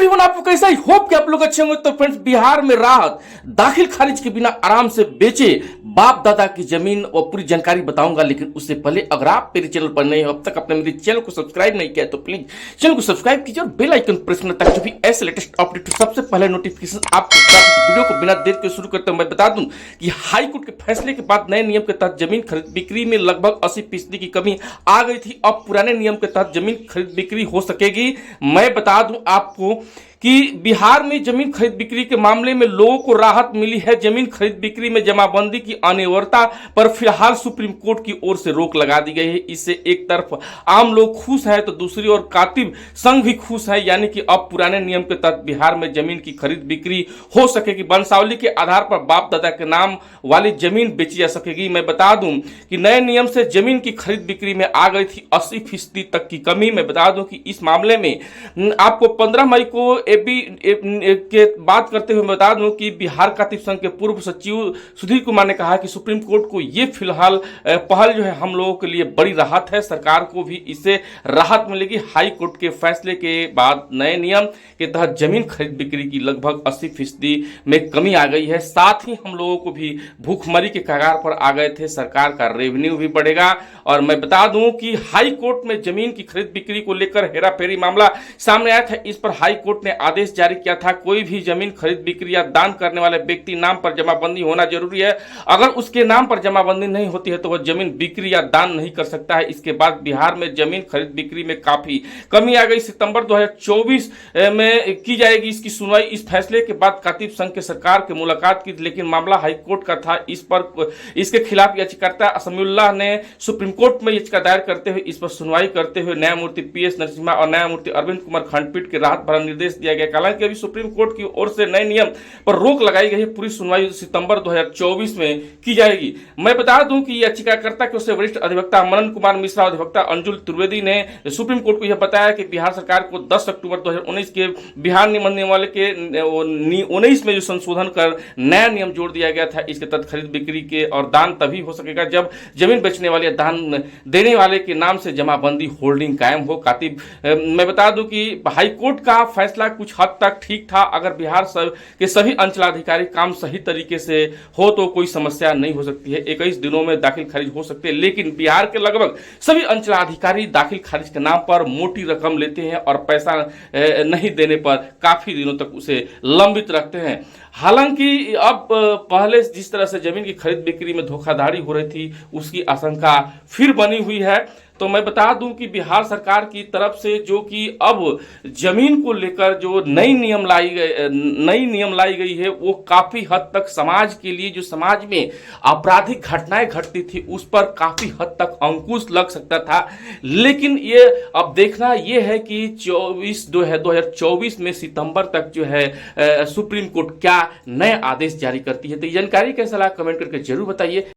Everyone, आपको कैसा ही hope कि आप लोग अच्छे होंगे। तो फ्रेंड्स, बिहार में राहत दाखिल खारिज के बिना आराम से बेचे बाप दादा की जमीन और पूरी जानकारी बताऊंगा। लेकिन उससे पहले अगर आप मेरे चैनल पर नए हो, अब तक आपने मेरे चैनल को सब्सक्राइब नहीं किया तो प्लीज चैनल को सब्सक्राइब कीजिए और बेल आइकन प्रेस करना, ताकि जो भी ऐसे लेटेस्ट अपडेट सबसे पहले नोटिफिकेशन आपको प्राप्त। वीडियो को बिना देर के शुरू करते हुए मैं बता दूं कि हाई कोर्ट के फैसले के बाद नए नियम के तहत जमीन खरीद बिक्री में लगभग 80% की कमी आ गई थी। अब पुराने नियम के तहत जमीन खरीद बिक्री हो सकेगी। मैं बता दूं आपको कि बिहार में जमीन खरीद बिक्री के मामले में लोगों को राहत मिली है। जमीन खरीद बिक्री में जमाबंदी की अनिवार्यता पर फिलहाल सुप्रीम कोर्ट की ओर से रोक लगा दी गई है। इससे एक तरफ आम लोग खुश हैं तो दूसरी ओर कातिब संघ भी खुश है। यानी कि अब पुराने नियम के तहत बिहार में जमीन की खरीद बिक्री हो सकेगी। वंशावली के आधार पर बाप दादा के नाम वाली जमीन बेची जा सकेगी। मैं बता दूं कि नए नियम से जमीन की खरीद बिक्री में आ गई थी 80% तक की कमी। मैं बता दूं कि इस मामले में आपको 15 मई को के बात करते हुए बता दूं कि बिहार कातिब संघ के पूर्व सचिव सुधीर कुमार ने कहा कि सुप्रीम कोर्ट को ये फिलहाल पहल जो है हम लोगों के लिए बड़ी राहत है। सरकार को भी इससे राहत मिलेगी। हाई कोर्ट के फैसले के बाद नए नियम के तहत जमीन खरीद बिक्री की लगभग 80% में कमी आ गई है। साथ ही हम लोगों को भी भूखमरी के कगार पर आ गए थे। सरकार का रेवेन्यू भी बढ़ेगा। और मैं बता दूं कि हाई कोर्ट में जमीन की खरीद बिक्री को लेकर हेराफेरी मामला सामने आया था। इस पर हाई कोर्ट ने आदेश जारी किया था। कोई भी जमीन खरीद बिक्री या दान करने वाले व्यक्ति नाम पर जमाबंदी होना जरूरी है। अगर उसके नाम पर जमाबंदी नहीं होती है तो वह जमीन बिक्री या दान नहीं कर सकता है। इसके बाद बिहार में जमीन खरीद बिक्री में काफी कमी आ गई। सितंबर 2024 में की जाएगी इसकी सुनवाई। इस फैसले के बाद कातिब संघ के सरकार के मुलाकात की, लेकिन मामला हाईकोर्ट का था। इस पर इसके खिलाफ याचिकाकर्ता असमीउल्लाह ने सुप्रीम कोर्ट में याचिका दायर करते हुए इस पर सुनवाई करते हुए न्यायमूर्ति पीएस नरसिम्हा और न्यायमूर्ति अरविंद कुमार खंडपीठ के राहत भरा निर्देश दिया गया। हालांकि अभी सुप्रीम कोर्ट की ओर से नए नियम पर रोक लगाई गई है। पूरी सुनवाई सितंबर 2024 में की जाएगी। मैं बता दूं कि याचिकाकर्ता की ओर से वरिष्ठ अधिवक्ता मनन कुमार मिश्रा, अधिवक्ता अंजुल त्रिवेदी ने सुप्रीम कोर्ट को यह बताया कि बिहार सरकार को 10 अक्टूबर 2019 के बिहार नियमावली के 19 में जो संशोधन कर नया नियम जोड़ दिया गया था, इसके तहत खरीद बिक्री के और दान तभी हो सकेगा जब जमीन बेचने वाले दान देने वाले के नाम से जमाबंदी होल्डिंग कायम हो। कातिब मैं बता दूं कि हाईकोर्ट का फैसला कुछ हद तक ठीक था। अगर बिहार के सभी अंचलाधिकारी काम सही तरीके से हो तो कोई समस्या नहीं हो सकती है। 21 दिनों में दाखिल खारिज हो सकते हैं। लेकिन बिहार के लगभग सभी अंचलाधिकारी दाखिल खारिज के नाम पर मोटी रकम लेते हैं और पैसा नहीं देने पर काफी दिनों तक उसे लंबित रखते हैं। हालांकि अब पहले जिस तरह से जमीन की खरीद बिक्री में धोखाधड़ी हो रही थी, उसकी आशंका फिर बनी हुई है। तो मैं बता दूं कि बिहार सरकार की तरफ से जो कि अब जमीन को लेकर जो नई नियम लाई गई है, वो काफी हद तक समाज के लिए, जो समाज में आपराधिक घटनाएं घटती थी, उस पर काफी हद तक अंकुश लग सकता था। लेकिन ये अब देखना ये है कि 2024 में सितंबर तक जो है सुप्रीम कोर्ट क्या नए आदेश जारी करती है। तो ये जानकारी कैसा लगा कमेंट करके जरूर बताइए।